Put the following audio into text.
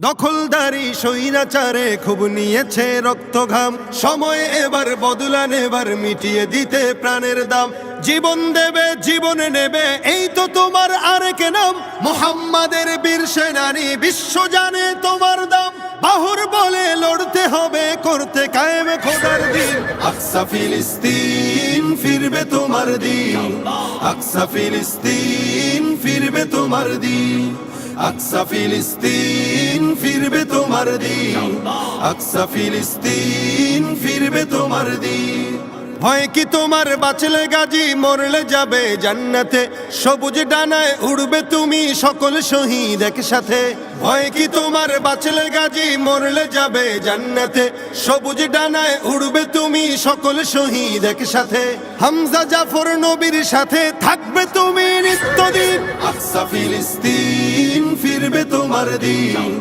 দখলদারি স্বৈরাচারে খুব নিয়েছে রক্তঘাম, সময় এবার বদলা নেবার, মিটিয়ে দিতে প্রাণের দাম। জীবন দেবে জীবনে নেবে, এই তো তোমার আরেক নাম। মুহাম্মাদের বীর সেনানী, বিশ্ব জানে তোমার দাম। বাহুর বলে লড়তে হবে, করতে কায়েম খোদার দিন। আকসা ফিলিস্তিন ফিরবে তোমার দিন, আকসা ফিলিস্তিন ফিরবে তোমার দিন, আকসা ফিলিস্তিন ফিরবে তোমার দিন, আকসা ফিলিস্তিন ফিরবে তোমার দিন। ভয় কি তোমার, বাঁচলে গাজী মরলে যাবে জান্নাতে। সবুজ ডানায় উড়বে তুমি সকল শহীদ একসাথে। ভয় কি তোমার, বাঁচলে গাজী মরলে যাবে জান্নাতে। সবুজ ডানায় উড়বে তুমি সকল শহীদ একসাথে। হামজা জাফর নবীর সাথে থাকবে তুমি নিত্যদিন। আকসা ফিলিস্তিন ফিরবে তোমার দিন।